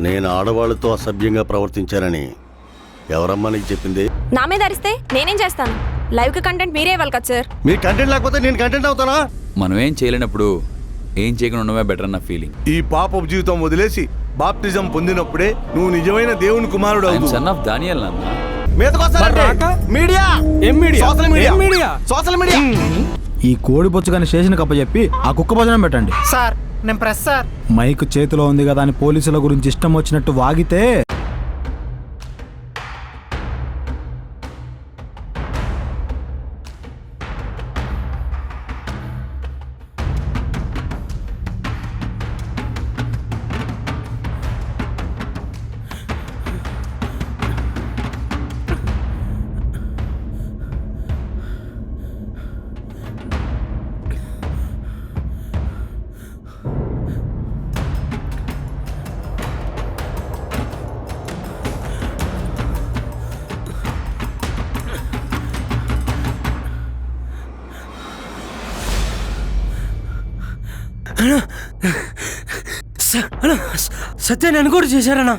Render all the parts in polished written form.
నేను ఆడవాళ్ళతో అసభ్యంగా ప్రవర్తించానని ఎవరమ్మా నీకు చెప్పింది? నా మీద అరిస్తే నేనేం చేస్తాను? లైవ్ కి కంటెంట్ మీరే ఇవ్వాలి కదా సార్. మీ కంటెంట్ లేకపోతే నేను కంటెంట్ అవుతానా? మనం ఏం చేయలేనప్పుడు ఏం చేయకుండా ఉండమే బెటర్ అన్న ఫీలింగ్. ఈ పాపపు జీవితం వదిలేసి బాప్టిజం పొందినప్పుడే నువ్వు నిజమైన దేవుని కుమారుడు అవుతావు. సన్ ఆఫ్ దానియల్ నాన్న. ఈ కోడి బొచ్చుగాని స్టేషన్ కప్పచెప్పి ఆ కుక్క భోజనం పెట్టండి సార్. నేను ప్రెస్ సార్. మైక్ చేతిలో ఉంది కదా అని పోలీసుల గురించి ఇష్టం వచ్చినట్టు వాగితే సత్య నన్ను కూడా చేశారన్నా.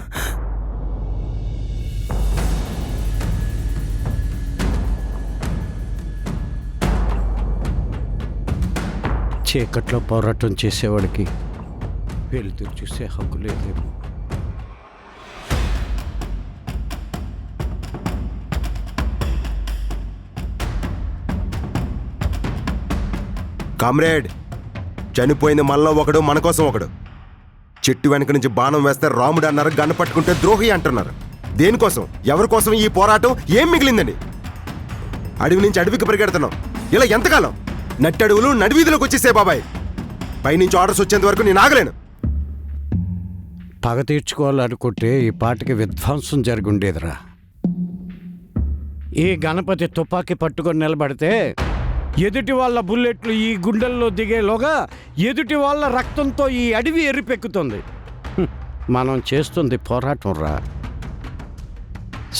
చీకట్లో పోరాటం చేసేవాడికి వెలుతురు చూసే హక్కు లేదేమో. కామ్రేడ్, చనిపోయింది మనలో ఒకడు, మన కోసం ఒకడు. చెట్టు వెనక నుంచి బాణం వేస్తే రాముడు అన్నారు, గన్న పట్టుకుంటే ద్రోహి అంటున్నారు. దేనికోసం, ఎవరి కోసం ఈ పోరాటం? ఏం మిగిలిందండి? అడవి నుంచి అడవికి పరిగెడుతున్నాం. ఇలా ఎంతకాలం? నట్టడువులు నడివీధిలోకి వచ్చేసే బాబాయ్. పైనుంచి ఆర్డర్స్ వచ్చేంత వరకు నేను ఆగలేను. పగ తీర్చుకోవాలనుకుంటే ఈ పాటకి విధ్వంసం జరుగుండేదిరా. ఈ గణపతి తుపాకీ పట్టుకొని నిలబడితే ఎదుటి వాళ్ళ బుల్లెట్లు ఈ గుండెల్లో దిగేలోగా ఎదుటి వాళ్ళ రక్తంతో ఈ అడవి ఎర్రిపెక్కుతుంది. మనం చేస్తుంది పోరాటం రా.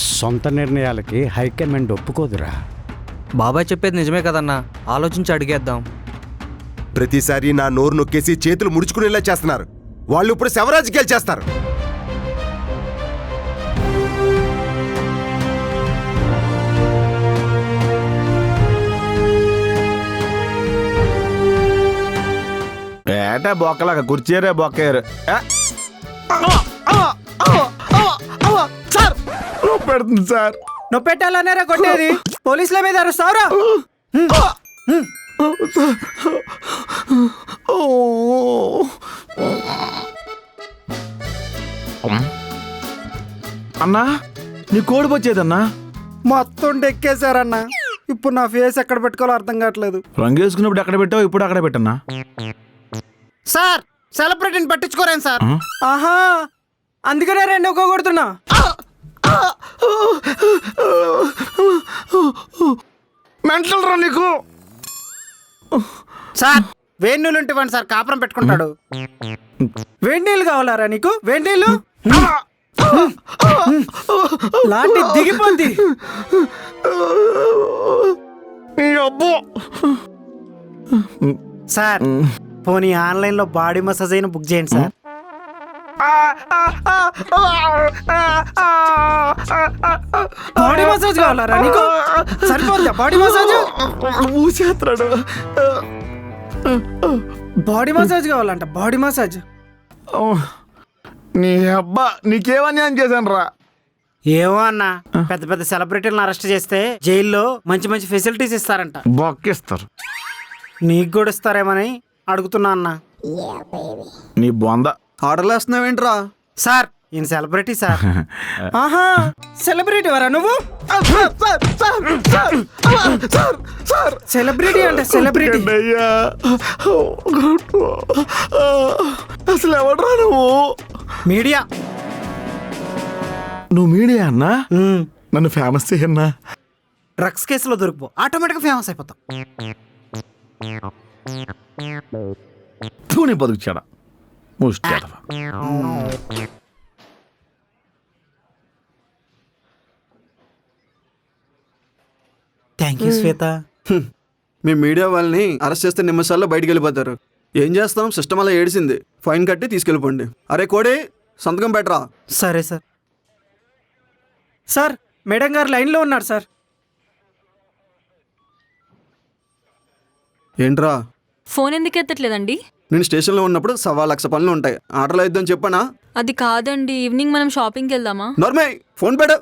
సొంత నిర్ణయాలకి హైకమాండ్ ఒప్పుకోదురా. బాబాయ్ చెప్పేది నిజమే కదన్నా, ఆలోచించి అడిగేద్దాం. ప్రతిసారి నా నోరు నొక్కేసి చేతులు ముడుచుకునేలా చేస్తున్నారు. వాళ్ళు ఇప్పుడు శవరాజకీయాలు చేస్తారు. ఏటా బొక్కలాగా కుర్చీరే బొక్కారు. సార్ పెడుతుంది సార్. నువ్వు పెట్టాలనేరా కొట్టేది? పోలీసుల మీద అరుస్తావురా? అన్నా, నీ కోడి వచ్చేదన్నా. మొత్తం డెక్కేశారన్నా. ఇప్పుడు నా ఫేస్ ఎక్కడ పెట్టుకోవాలో అర్థం కావట్లేదు. రంగు వేసుకున్నప్పుడు ఎక్కడ పెట్టావు, ఇప్పుడు అక్కడ పెట్టన్నా. Sir, సెలబ్రిటీని పట్టించుకోరేం sir? ఆహా, అందుకనే రెండు ఒక్కో కొడుతున్నా. మెంటల్ రా నీకు. సార్, వేడి నీళ్ళు ఉంటే ఇవ్వండి సార్, కాపురం పెట్టుకుంటాడు. వేడి నీళ్ళు కావాలారా నీకు? వేడి నీళ్ళు లాంటి దిగిపోద్ది. సార్, పోనీ ఆన్లైన్ లో బాడీ మసాజ్ అయినా బుక్ చేయండి సార్. బాడీ మసాజ్ కావాలరా నీకు? సరిపోద్దా బాడీ మసాజ్? ఊసేస్తాడు. బాడీ మసాజ్ కావాలంట, బాడీ మసాజ్. నీ అబ్బా, నీకేమని అని చేశాను రా. ఏమో అన్నా, పెద్ద పెద్ద సెలబ్రిటీలను అరెస్ట్ చేస్తే జైల్లో మంచి మంచి ఫెసిలిటీస్ ఇస్తారంట. బొక్కిస్తారు. నీకు కూడా ఇస్తారేమని అడుగుతున్నా అన్నా. నీ బొంద. ఆర్డర్లు వేస్తున్నావేంట్రా? సార్, ఈయన సెలబ్రిటీ సార్. ఆహా, సెలబ్రిటీ వరా నువ్వు? సెలబ్రిటీ అంటే సెలబ్రిటీ. అసలు ఎవడరా నువ్వు? మీడియా. నువ్వు మీడియా అన్నా? నన్ను ఫేమస్ చేయన్నా. డ్రగ్స్ కేసులో దొరికిపో, ఆటోమేటిక్గా ఫేమస్ అయిపోతాం. తూని బతుకుచాడా ముష్టి. Thank you Shweta. Me media వాళ్ళని అరెస్ట్ చేస్తే నిమిషాల్లో బయటికి వెళ్ళిపోతారు. ఏం చేస్తాం, సిస్టమ్ అలా ఏడిసింది. ఫైన్ కట్టి తీసుకెళ్ళిపోండి. అరే కోడి, సంతకం పెట్టరా. సరే సార్. సార్ మేడం గారు లైన్లో ఉన్నారు సార్. ఏంట్రా, ఫోన్ ఎందుకు ఎత్తట్లేదండి? నేను స్టేషన్లో ఉన్నప్పుడు 1,00,000 పనులు ఉంటాయి. ఆర్డర్లు అయిద్దని చెప్పానా? అది కాదండి, ఈవినింగ్ మనం షాపింగ్కి వెళ్దామా? నార్మే ఫోన్ పెట్ట.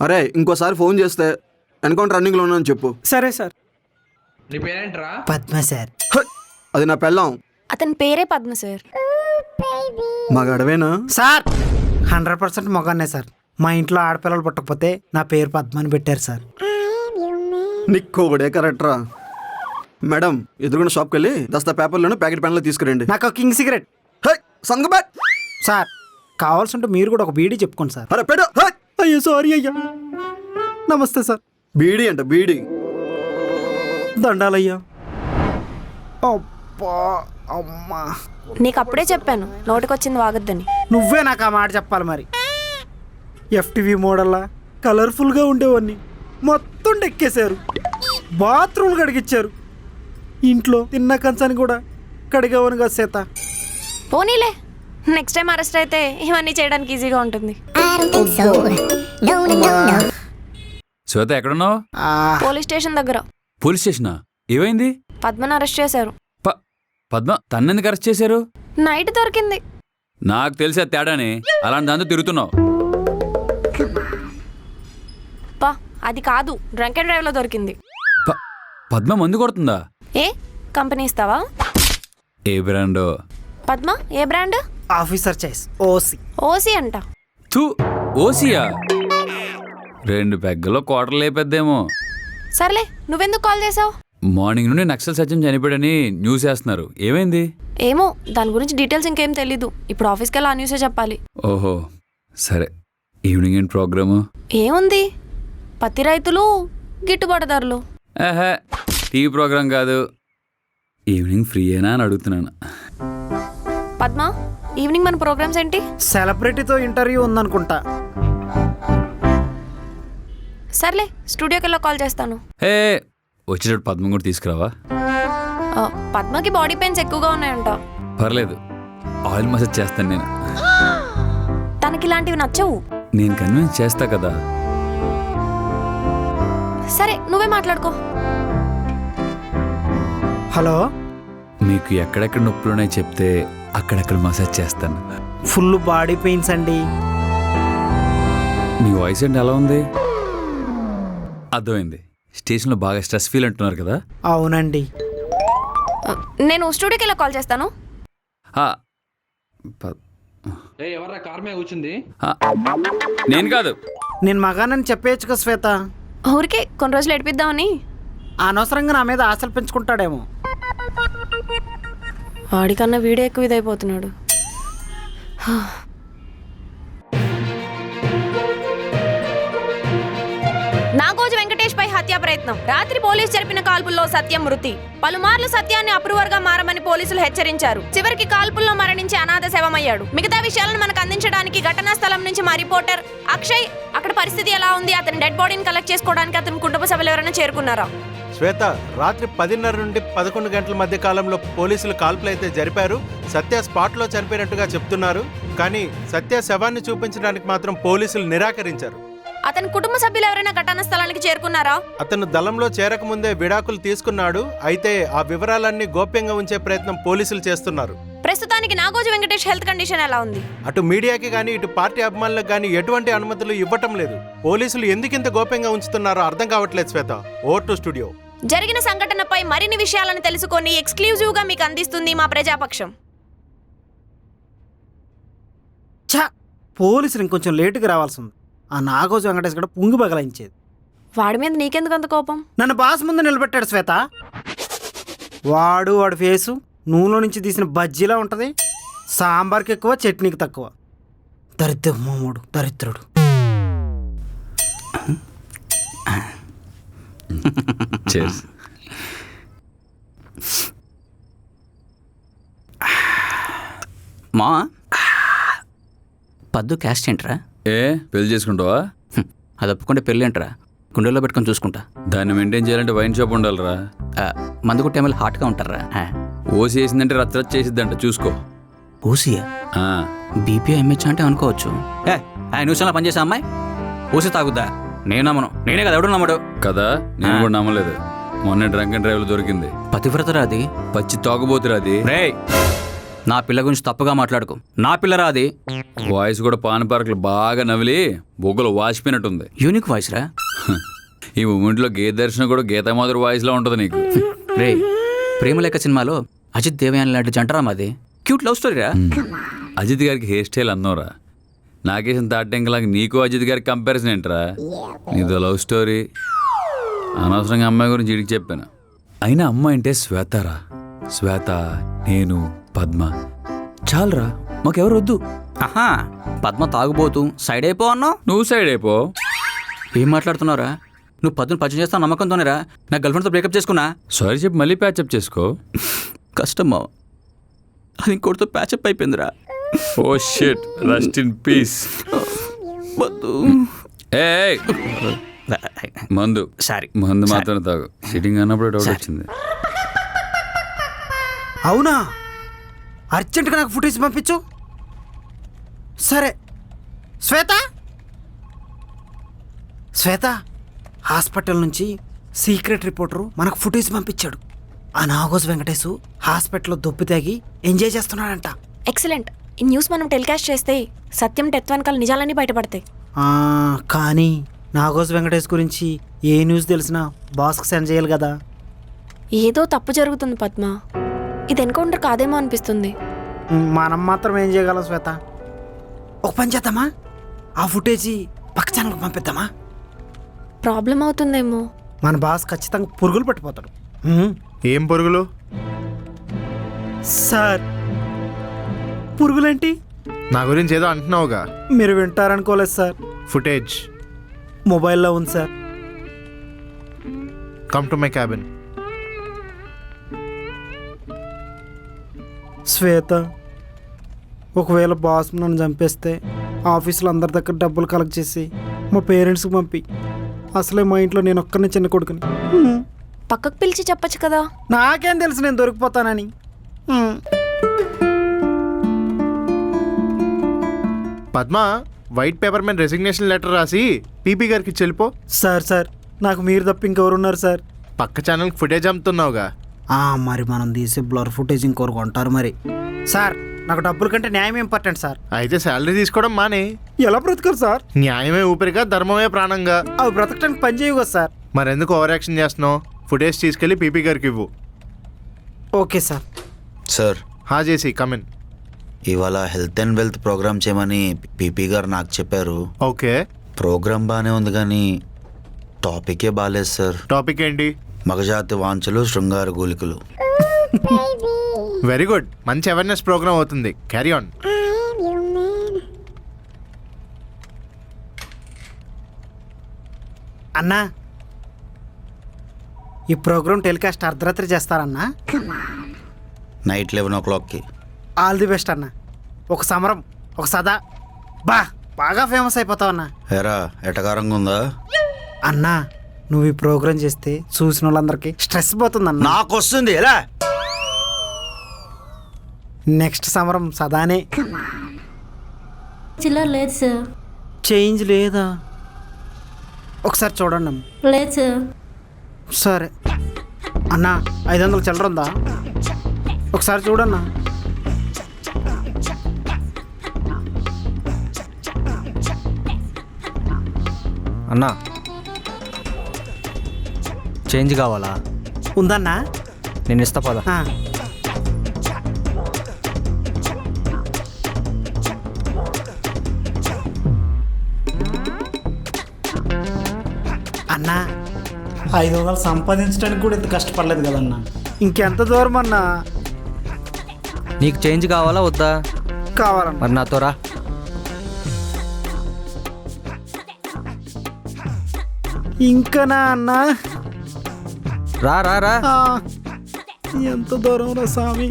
అరే ఇంకోసారి ఫోన్ చేస్తే ఎన్కౌంటర్ రన్నింగ్లో ఉన్నాను చెప్పు. సరే సార్. నీ పేరేంట్రా? పద్మ సార్. హ! అది నా పెళ్ళాం. అతని పేరే పద్మ సార్. మగాడవేనా? సార్ 100% మొగానే సార్. మా ఇంట్లో ఆడపిల్లలు పుట్టకపోతే నా పేరు పద్మ అని పెట్టారు సార్. నిక్కోబడే కరెక్ట్రా. మేడం ఎదురుకున్న షాప్కి వెళ్ళి దస్తా పేపర్లను ప్యాకెట్ పెన్లు తీసుకురండి. నాకు ఒక కింగ్ సిగరెట్. హే సంతకం పెట్ట. సార్ కావాల్సి ఉంటే మీరు కూడా ఒక బీడీ చెప్పుకోండి సార్. అరే పెట్టు. హే! అయ్యో సారీ అయ్యా. నమస్తే సార్. బీడీ అంట బీడీ. దండాలయ్యా. అబ్బా అమ్మా, నీకు అప్పుడే చెప్పాను నోటికొచ్చింది వాగద్దని. నువ్వే నాకు ఆ మాట చెప్పాలి మరి. ఎఫ్టీవీ మోడల్లా కలర్ఫుల్గా ఉండేవాడిని మొత్తం డెక్కేశారు. బాత్రూమ్లు కడిగిచ్చారు. ఇంట్లో తిన్న కంచాన్ని కూడా కడిగేవాను కదా సీత. పోనీలే, నెక్స్ట్ టైం అరెస్ట్ అయితే ఇవన్నీ చేయడానికి ఈజీగా ఉంటుంది. శ్వేత ఎక్కడున్నావు? పోలీస్ స్టేషన్ దగ్గర. పోలీస్ స్టేషనా? ఏమైంది? పద్మను అరెస్ట్ చేశారు. పద్మ తన్నెందుకు అరెస్ట్ చేశారు? నైట్ దొరికింది. నాకు తెలిసే తేడాని, అలాంటి దాంతో తిరుగుతున్నావు. పా అది కాదు, డ్రంక్ అండ్ డ్రైవ్ లో దొరికింది. పద్మ మందు కొడుతుందా? ఏ కంపెనీ ఇస్తావా? ఏ బ్రాండో? పద్మ ఏ brand? Officer choice OC. OC అంట. తూ ఓసియా? 2 పెగ్గలో క్వార్టర్ లేపేద్దేమో. సర్లే, నువ్వెందుకు కాల్ చేసావు? మార్నింగ్ నుండి నక్సల్ సత్యం చనిపోయాడని న్యూస్ వేస్తున్నారు. ఏమైంది? ఏమో, దాని గురించి డీటెయిల్స్ ఇంకేం తెలీదు. ఇప్పుడు ఆఫీస్కి వెళ్ళి ఆ న్యూసే చెప్పాలి. ఓహో సరే. ఈవినింగ్ ఏంటి ప్రోగ్రాము? ఏముంది, పత్తి రైతులు గిట్టుబాటు ధరలు. ఆహా, టీవీ ప్రోగ్రాం కాదు. ఈవినింగ్ ఫ్రీయేనా అని అడుగుతున్నాను. పద్మ, ఈవినింగ్ మన ప్రోగ్రామ్స్ ఏంటి? సెలబ్రిటీతో ఇంటర్వ్యూ ఉందనుకుంటా. సర్లే, స్టూడియోకి వెళ్ళి కాల్ చేస్తాను. హే, వచ్చేటప్పుడు పద్మ కూడా తీసుకురావా? పద్మకి బాడీ పెయిన్స్ ఎక్కువగా ఉన్నాయంట. పర్లేదు, ఆయిల్ మసాజ్ చేస్తాను నేను. తనకి ఇలాంటివి నచ్చవు. నేను కన్విన్స్ చేస్తా కదా. సరే, నువ్వే మాట్లాడుకో. హలో, మీకు ఎక్కడెక్కడ నొప్పులున్నాయో చెప్తే అక్కడెక్కడ మసాజ్ చేస్తాను. ఫుల్ బాడీ పెయిన్స్ అండి. మీ వాయిస్ ఏంటి ఎలా ఉంది? అర్థమైంది, స్టేషన్లో బాగా స్ట్రెస్ ఫీల్ అంటున్నారు కదా. అవునండి. నేను స్టూడియోకి వెళ్ళి కాల్ చేస్తాను. ఎవర్రా కార్ మీద కూర్చుంది? నేను కాదు. నేను మగానని చెప్పేయచ్చు కదా శ్వేత. ఊరికే కొన్ని రోజులు ఏడిపిద్దామని. అనవసరంగా నా మీద ఆశలు పెంచుకుంటాడేమో. వాడికన్నా వీడే ఎక్కువ ఇదైపోతున్నాడు. నాగోజు వెంకటేష్ పై హత్యా ప్రయత్నం. రాత్రి పోలీసు జరిపిన కాల్పుల్లో సత్యం మృతి. పలుమార్లు సత్యాన్ని అప్రూవర్ గా మారమని పోలీసులు హెచ్చరించారు. చివరికి కాల్పుల్లో మరణించి అనాథ శవమయ్యాడు. మిగతా విషయాలను మనకు అందించడానికి ఘటనా స్థలం నుంచి మా రిపోర్టర్ అక్షయ్ అక్కడ పరిస్థితి ఎలా ఉంది, అతని డెడ్ బాడీని కలెక్ట్ చేసుకోవడానికి అతని కుటుంబ సభ్యులు ఎవరైనా చేరుకున్నారా? శ్వేత, రాత్రి 10:30 నుండి 11 గంటల మధ్య కాలంలో పోలీసులు కాల్పులైతే జరిపారు. సత్య స్పాట్లో చనిపోయినట్టుగా చెప్తున్నారు. కానీ సత్య శవాన్ని చూపించడానికి మాత్రం పోలీసులు నిరాకరించారు. అతని కుటుంబ సభ్యులు ఎవరైనా ఘటనా స్థలానికి చేరుకున్నారా? అతను దళంలో చేరకముందే విడాకులు తీసుకున్నాడు. అయితే ఆ వివరాలన్నీ గోప్యంగా ఉంచే ప్రయత్నం పోలీసులు చేస్తున్నారు. ప్రస్తుతానికి నాగోజు వెంకటేష్ హెల్త్ కండిషన్ ఎలా ఉంది? అటు మీడియాకి గానీ ఇటు పార్టీ అభిమానులకు గానీ ఎటువంటి అనుమతులు ఇవ్వటం లేదు. పోలీసులు ఎందుకింత గోప్యంగా ఉంచుతున్నారో అర్థం కావట్లేదు శ్వేత. Over to studio. జరిగిన సంఘటనపై మరిన్ని విషయాలను తెలుసుకొని ఎక్స్క్లూజివ్ గా మీకు అందిస్తుంది మా ప్రజాపక్షం. పోలీసులు ఇంకొంచెం లేటుగా రావాల్సి ఉంది. ఆ నాగోజు వెంకటేష్ కూడా పుంగి బగలాయించేది. వాడి మీద నీకెందుకు అంత కోపం? నన్ను బాస్ ముందు నిలబెట్టాడు శ్వేత. వాడి ఫేసు నూనెలో నుంచి తీసిన బజ్జీలా ఉంటుంది. సాంబార్కి ఎక్కువ, చట్నీకి తక్కువ. దరిద్రమోడు, దరిద్రుడు. మా పద్దు క్యాస్ట్ ఏంట్రా? ఏ పెళ్లి చేసుకుంటావా? అది ఒప్పుకుంటే పెళ్ళి ఏంట్రా? గుండెల్లో పెట్టుకొని చూసుకుంటా. దాన్ని మెయింటైన్ చేయాలంటే వైన్ షాప్ ఉండాలిరా. మందు కొట్టే మళ్ళీ హాట్గా ఉంటారా? ఓసి వేసిందంటే రచ్చ చేసిద్దంట, చూసుకో. ఊసియా బీపీ ఎంహెచ్ అంటే అనుకోవచ్చు. ఆయన న్యూస్లో పనిచేసే అమ్మాయి ఊసి తాగుద్దా? నేను నమ్మను. నేనే కదా, ఎవడు నమ్మడు కదా, నేను కూడా నమ్మలేదు. మొన్న డ్రంక్ అండ్ డ్రైవ్లు దొరికింది. పతివ్రతరా అది? పచ్చి తాగుబోతురా అది. రేయ్, నా పిల్ల గురించి తప్పుగా మాట్లాడుకో. నా పిల్లరా అది. వాయిస్ కూడా పాన్ పార్కులు బాగా నవిలి బొగ్గులు వాసిపోయినట్టుంది. యూనిక్ వాయిస్ రా. ఈ మూమెంట్లో గీత దర్శనం కూడా గీతామాధురి వాయిస్ లో ఉంటది నీకు. రే, ప్రేమలేఖ సినిమాలో అజిత్ దేవయాని లాంటి జంటరా మాది. క్యూట్ లవ్ స్టోరీ రా. అజిత్ గారికి హెయిర్ స్టైల్ అన్నోరా. నాకేసిన తాటంకలాగా నీకు అజిత్ గారికి కంపారిజన్ ఏంట్రా? నీదో లవ్ స్టోరీ. అనవసరంగా అమ్మాయి గురించి ఇడికి చెప్పాను. అయినా అమ్మాయి అంటే శ్వేతారా. శ్వేత, నేను, పద్మ చాలరా, మాకెవరు వద్దు. ఆహా, పద్మ తాగుబోతూ సైడ్ అయిపో అన్నావు. నువ్వు సైడ్ అయిపో. ఏం మాట్లాడుతున్నావురా? నువ్వు పద్మను పరిచయం చేస్తావు నమ్మకంతోనేరా నా గర్ల్ఫ్రెండ్తో బ్రేకప్ చేసుకున్నా. సారీ చెప్పి మళ్ళీ ప్యాచప్ చేసుకో. కష్టం మావ, అది ఇంకోటితో ప్యాచప్ అయిపోయిందిరా. Oh shit, rest in peace. ఏయ్, మందు సారీ, మందు మాత్రం తాగు. సిట్టింగ్ అన్నప్పుడు డౌట్ వచ్చింది. అవునా? అర్జెంటుగా నాకు ఫుటేజ్ పంపించు. సరే శ్వేత, శ్వేత, హాస్పిటల్ నుంచి సీక్రెట్ రిపోర్టరు మనకు ఫుటేజ్ పంపించాడు. ఆ నాగోజ్ వెంకటేశ్ హాస్పిటల్లో దొబ్బి తాగి ఎంజాయ్ చేస్తున్నాడంట. ఎక్సలెంట్. ఈ న్యూస్ మనం టెలికాస్ట్ చేస్తే సత్యం డెత్ వెనకాల నిజాలన్నీ బయటపడతాయి. కానీ నాగోజ్ వెంకటేష్ గురించి ఏ న్యూస్ తెలిసినా బాస్కి సెండ్ చేయాలి కదా. ఏదో తప్పు జరుగుతుంది పద్మ. ఇది ఎన్కౌంటర్ కాదేమో అనిపిస్తుంది. మనం మాత్రం ఏం చేయగలం శ్వేత? ఒక పని చేద్దామా, ఆ ఫుటేజీ పక్క ఛానల్కి పంపిద్దామా? ప్రాబ్లం అవుతుందేమో. మన బాస్ ఖచ్చితంగా పురుగులు పట్టిపోతాడు. ఏం పురుగులు సార్? పురుగులేంటి? నా గురించి ఏదో అంటున్నావుగా. మీరు వింటారనుకోలేదు సార్. ఫుటేజ్ మొబైల్లో ఉంది sir. Come to my cabin. Shweta, ఒకవేళ బాస్ నన్ను చంపేస్తే ఆఫీసులో అందరి దగ్గర డబ్బులు కలెక్ట్ చేసి మా పేరెంట్స్కి పంపి. అసలే మా ఇంట్లో నేను ఒక్కనే చిన్న కొడుకుని. పక్కకు పిలిచి చెప్పచ్చు కదా. నాకేం తెలుసు నేను దొరికిపోతానని. పద్మ, వైట్ పేపర్ మీద రెసిగ్నేషన్ లెటర్ రాసి పీపీ గారికి చెల్లిపో. సార్, నాకు మీరు తప్ప ఇంకెవరున్నారు సార్? పక్క ఛానల్కి ఫుటేజ్ అమ్ముతున్నావుగా. మరి మనం తీసే బ్లర్ ఫుటేజ్ ఇంకోరు కొంటారు మరి. సార్, నాకు డబ్బుల కంటే న్యాయం ఇంపార్టెంట్ సార్. అయితే శాలరీ తీసుకోవడం మానే. ఎలా బ్రతకాలి సార్? న్యాయమే ఊపిరిగా, ధర్మమే ప్రాణంగా. అవి బ్రతకడానికి పని చేయవు కదా సార్. మరెందుకు ఓవర్ యాక్షన్ చేస్తున్నావు? ఫుటేజ్ తీసుకెళ్ళి పీపీ గారికి ఇవ్వు. Okay sir. సార్, చేసి కమిన్. ఇవాళ హెల్త్ అండ్ వెల్త్ ప్రోగ్రామ్ చేయమని పీపీ గారు నాకు చెప్పారు. ఓకే, ప్రోగ్రామ్ బాగానే ఉంది కానీ టాపికే బాగాలేదు సార్. టాపిక్ ఏంటి? మగజాతి వాంఛలు, శృంగార గోలికలు. వెరీ గుడ్, మంచి అవేర్నెస్ ప్రోగ్రామ్ అవుతుంది. Carry on. అన్నా, ఈ ప్రోగ్రామ్ టెలికాస్ట్ అర్ధరాత్రి చేస్తారన్నా? నైట్ 11 o'clockకి. ఆల్ ది బెస్ట్ అన్న. ఒక సమరం, ఒక సదా బాగా ఫేమస్ అయిపోతావు అన్నా. ఎరా ఎటకారంగా ఉందా అన్నా? నువ్వు ఈ ప్రోగ్రామ్ చేస్తే చూసిన వాళ్ళందరికీ స్ట్రెస్ పోతుందన్న. నాకు వస్తుంది ఎలా? నెక్స్ట్ సమరం సదానే. చిల్లర లేదు సార్. చేంజ్ లేదా? ఒకసారి చూడండి. లేదు సార్. సరే అన్నా, 500 చిల్లర ఉందా? ఒకసారి చూడన్నా. అన్నా, చేంజ్ కావాలా? ఉందన్నా? నేను ఇస్తా పదా. అన్నా, 500 సంపాదించడానికి కూడా ఇంత కష్టపడలేదు కదన్నా. ఇంకెంత దూరం అన్నా? నీకు చేంజ్ కావాలా వద్దా? కావాలన్నా. మరి నాతో రా. ఇంకనా అన్నా? రా రా రా. ఎంత దూరం రా స్వామి.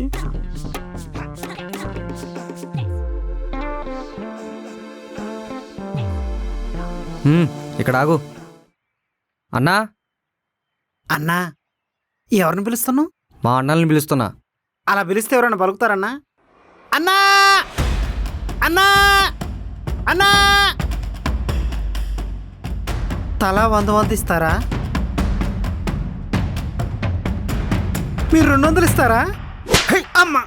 ఇక్కడ ఆగు. అన్నా, అన్నా, ఎవరిని పిలుస్తున్నావు? మా అన్నల్ని పిలుస్తున్నా. అలా పిలిస్తే ఎవరైనా పలుకుతారన్నా? అన్నా! అన్నా అన్నా తలా 100 ఇస్తారా? మీరు 200 ఇస్తారా? అమ్మా